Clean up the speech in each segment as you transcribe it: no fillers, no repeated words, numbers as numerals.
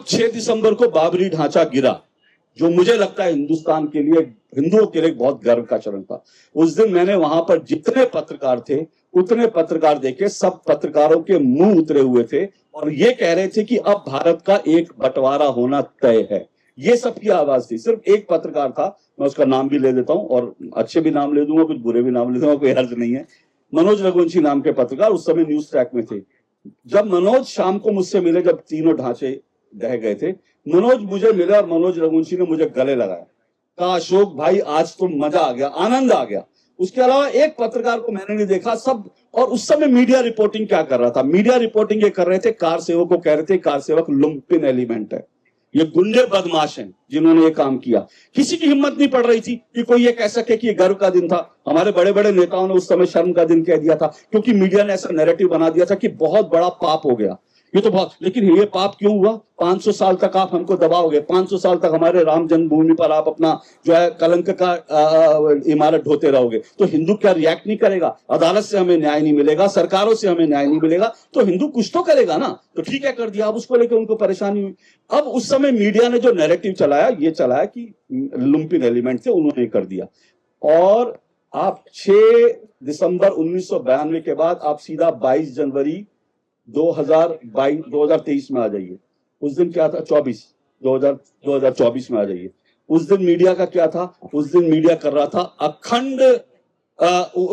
जब 6 दिसंबर को बाबरी ढांचा गिरा, जो मुझे लगता है हिंदुस्तान के लिए, हिंदुओं के लिए बहुत गर्व का क्षण था। उस दिन मैंने वहां पर जितने पत्रकार थे उतने पत्रकार देखे, सब पत्रकारों के मुंह उतरे हुए थे और ये कह रहे थे कि अब भारत का एक बंटवारा होना तय है। ये सबकी आवाज थी। सिर्फ एक पत्रकार था, मैं उसका नाम भी ले देता हूं और अच्छे भी नाम ले दूंगा, कुछ बुरे भी नाम ले दूंगा, कोई हर्ज नहीं है। मनोज रघुवंशी नाम के पत्रकार उस समय न्यूज ट्रैक में थे। जब मनोज शाम को मुझसे मिले, जब तीनों ढांचे ढह गए थे, मनोज मुझे मिला और मनोज रघुवंशी ने मुझे गले लगाया, कहा अशोक भाई आज तो मजा आ गया, आनंद आ गया। उसके अलावा एक पत्रकार को मैंने नहीं देखा, सब। और उस समय मीडिया रिपोर्टिंग क्या कर रहा था? मीडिया रिपोर्टिंग ये कर रहे थे, कार सेवक को कह रहे थे कार सेवक लुम्पिन एलिमेंट है, ये गुंडे बदमाश हैं जिन्होंने ये काम किया। किसी की हिम्मत नहीं पड़ रही थी कि कोई ये कह सके कि ये गर्व का दिन था। हमारे बड़े बड़े नेताओं ने उस समय शर्म का दिन कह दिया था, क्योंकि मीडिया ने ऐसा नैरेटिव बना दिया था कि बहुत बड़ा पाप हो गया ये तो बहुत। लेकिन ये पाप क्यों हुआ? 500 साल तक आप हमको दबाओगे, 500 साल तक हमारे राम जन्मभूमि पर आप अपना जो है कलंक का इमारत ढोते रहोगे, तो हिंदू क्या रिएक्ट नहीं करेगा? अदालत से हमें न्याय नहीं मिलेगा, सरकारों से हमें न्याय नहीं मिलेगा, तो हिंदू कुछ तो करेगा ना। तो ठीक है, कर दिया। अब उसको लेकर उनको परेशानी हुई। अब उस समय मीडिया ने जो नैरेटिव चलाया, ये चलाया कि लुम्पिन एलिमेंट से उन्होंने कर दिया। और आप 6 दिसंबर 1992 के बाद आप सीधा 22 जनवरी 2023 में आ जाइए। उस दिन क्या था? 2024 में आ जाइए। उस दिन मीडिया का क्या था? उस दिन मीडिया कर रहा था अखंड,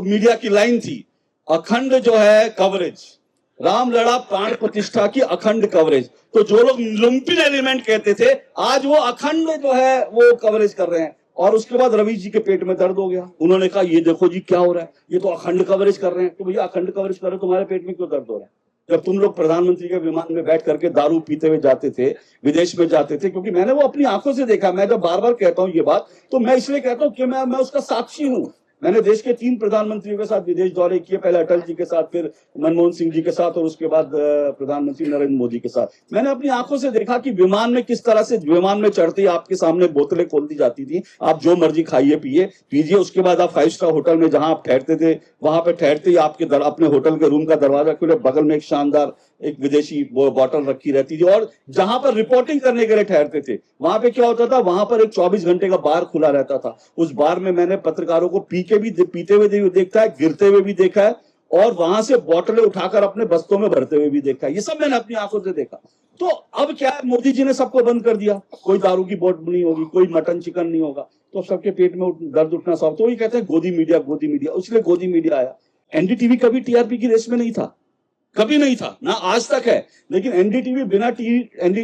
मीडिया की लाइन थी अखंड जो है कवरेज, राम लड़ा प्राण प्रतिष्ठा की अखंड कवरेज। तो जो लोग लुम्पिन एलिमेंट कहते थे, आज वो अखंड जो है वो कवरेज कर रहे हैं। और उसके बाद रवि जी के पेट में दर्द हो गया। उन्होंने कहा ये देखो जी क्या हो रहा है, ये तो अखंड कवरेज कर रहे हैं। तो भैया अखंड कवरेज कर रहे, तुम्हारे पेट में क्यों दर्द हो रहा है? जब तुम लोग प्रधानमंत्री के विमान में बैठ करके दारू पीते हुए जाते थे, विदेश में जाते थे, क्योंकि मैंने वो अपनी आंखों से देखा। मैं जब बार बार कहता हूं ये बात, तो मैं इसलिए कहता हूं कि मैं उसका साक्षी हूं। मैंने देश के 3 प्रधानमंत्रियों के साथ विदेश दौरे किए, पहले अटल जी के साथ, फिर मनमोहन सिंह जी के साथ, और उसके बाद प्रधानमंत्री नरेंद्र मोदी के साथ। मैंने अपनी आंखों से देखा कि विमान में किस तरह से, विमान में चढ़ते ही आपके सामने बोतलें खोल दी जाती थी, आप जो मर्जी खाइए पीजिए। उसके बाद आप 5 स्टार होटल में जहां आप ठहरते थे, वहां पे ठहरते ही आपके अपने होटल के रूम का दरवाजा खुले, बगल में एक शानदार एक विदेशी बॉटल रखी रहती थी। और जहां पर रिपोर्टिंग करने के लिए ठहरते थे, वहां पे क्या होता था? वहां पर एक 24 घंटे का बार खुला रहता था। उस बार में मैंने पत्रकारों को पीते हुए देखा है, गिरते हुए भी देखा है, और वहां से बोतलें उठाकर अपने बस्तों में भरते हुए भी देखा है। ये सब मैंने अपनी आंखों से देखा। तो अब क्या है, मोदी जी ने सबको बंद कर दिया। कोई दारू की बोतल नहीं होगी, कोई मटन चिकन नहीं होगा, तो सबके पेट में दर्द उठना स्वाभाविक। तो वही कहते हैं गोदी मीडिया, गोदी मीडिया, इसलिए गोदी मीडिया आया। एनडीटीवी कभी टीआरपी की रेस में नहीं था, कभी नहीं था, ना आज तक है। लेकिन एनडीटीवी बिना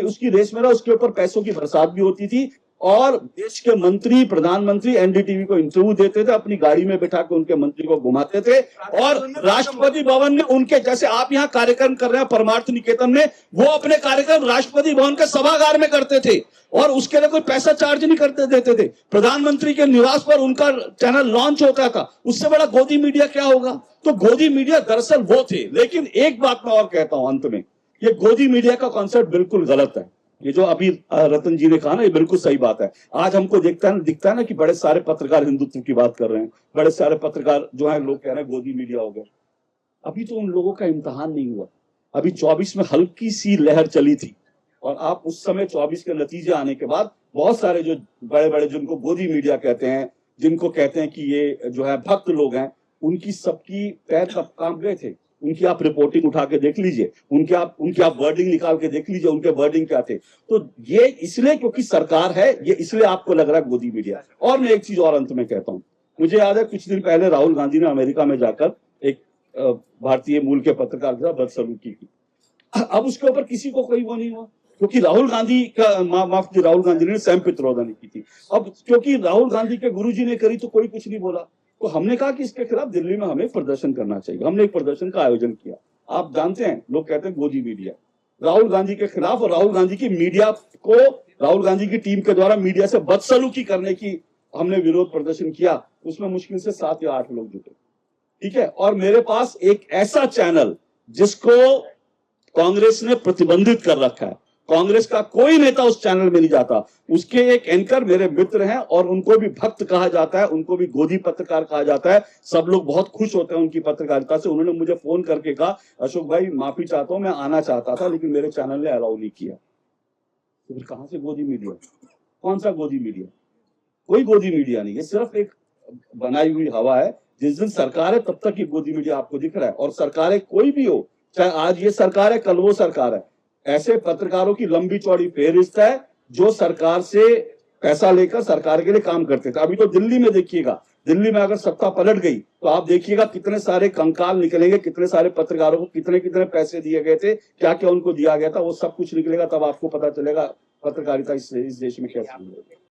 उसकी रेस में रहा, उसके ऊपर पैसों की बरसात भी होती थी। और देश के मंत्री, प्रधानमंत्री एनडीटीवी को इंटरव्यू देते थे, अपनी गाड़ी में बैठा के उनके मंत्री को घुमाते थे। और राष्ट्रपति भवन में उनके, जैसे आप यहाँ कार्यक्रम कर रहे हैं परमार्थ निकेतन में, वो अपने कार्यक्रम राष्ट्रपति भवन के सभागार में करते थे, और उसके लिए कोई पैसा चार्ज नहीं करते देते थे। प्रधानमंत्री के निवास पर उनका चैनल लॉन्च होता था। उससे बड़ा गोदी मीडिया क्या होगा? तो गोदी मीडिया दरअसल वो थे। लेकिन एक बात मैं और कहता हूं अंत में, ये गोदी मीडिया का कॉन्सेप्ट बिल्कुल गलत है। ये जो अभी रतन जी ने कहा ना, ये बिल्कुल सही बात है। आज हमको दिखता है ना कि बड़े सारे पत्रकार हिंदुत्व की बात कर रहे हैं, बड़े सारे पत्रकार जो है लोग कह रहे हैं गोदी मीडिया हो गया। अभी तो उन लोगों का इम्तिहान नहीं हुआ। अभी 24 में हल्की सी लहर चली थी, और आप उस समय 24 के नतीजे आने के बाद बहुत सारे जो बड़े बड़े, जिनको गोदी मीडिया कहते हैं, जिनको कहते हैं कि ये जो है भक्त लोग हैं, उनकी सबकी पैर कब काम गए थे। उनकी आप रिपोर्टिंग उठा के देख लीजिए, उनकी आप वर्डिंग निकाल के देख लीजिए, उनके वर्डिंग क्या थे। तो ये इसलिए क्योंकि सरकार है, ये इसलिए आपको लग रहा है गोदी मीडिया। और मैं एक चीज और अंत में कहता हूं, मुझे याद है कुछ दिन पहले राहुल गांधी ने अमेरिका में जाकर एक भारतीय मूल के पत्रकार के साथ बदसलूकी की। अब उसके ऊपर किसी को कोई वो नहीं हुआ, क्योंकि राहुल गांधी ने सैम पित्रोदा ने की थी। अब क्योंकि राहुल गांधी के गुरुजी ने करी तो कोई कुछ नहीं बोला। तो हमने कहा कि इसके खिलाफ दिल्ली में हमें प्रदर्शन करना चाहिए। हमने एक प्रदर्शन का आयोजन किया। आप जानते हैं, लोग कहते हैं गोदी मीडिया राहुल गांधी के खिलाफ, और राहुल गांधी की मीडिया को, राहुल गांधी की टीम के द्वारा मीडिया से बदसलूकी करने की हमने विरोध प्रदर्शन किया। उसमें मुश्किल से 7 या 8 लोग जुटे, ठीक है। और मेरे पास एक ऐसा चैनल जिसको कांग्रेस ने प्रतिबंधित कर रखा है, कांग्रेस का कोई नेता उस चैनल में नहीं जाता। उसके एक एंकर मेरे मित्र हैं, और उनको भी भक्त कहा जाता है, उनको भी गोदी पत्रकार कहा जाता है। सब लोग बहुत खुश होते हैं उनकी पत्रकारिता से। उन्होंने मुझे फोन करके कहा, अशोक भाई माफी चाहता हूं, मैं आना चाहता था लेकिन मेरे चैनल ने अलाउ नहीं किया। तो फिर कहां से गोदी मीडिया? कौन सा गोदी मीडिया? कोई गोदी मीडिया नहीं है, सिर्फ एक बनाई हुई हवा है। जिस दिन सरकार है तब तक ये गोदी मीडिया आपको दिख रहा है। और सरकारें कोई भी हो, चाहे आज ये सरकार है कल वो सरकार है, ऐसे पत्रकारों की लंबी चौड़ी फेहरिस्त है जो सरकार से पैसा लेकर सरकार के लिए काम करते थे। अभी तो दिल्ली में देखिएगा, दिल्ली में अगर सत्ता पलट गई तो आप देखिएगा कितने सारे कंकाल निकलेंगे, कितने सारे पत्रकारों को कितने कितने पैसे दिए गए थे, क्या क्या उनको दिया गया था, वो सब कुछ निकलेगा। तब आपको पता चलेगा पत्रकारिता इस देश में कैसे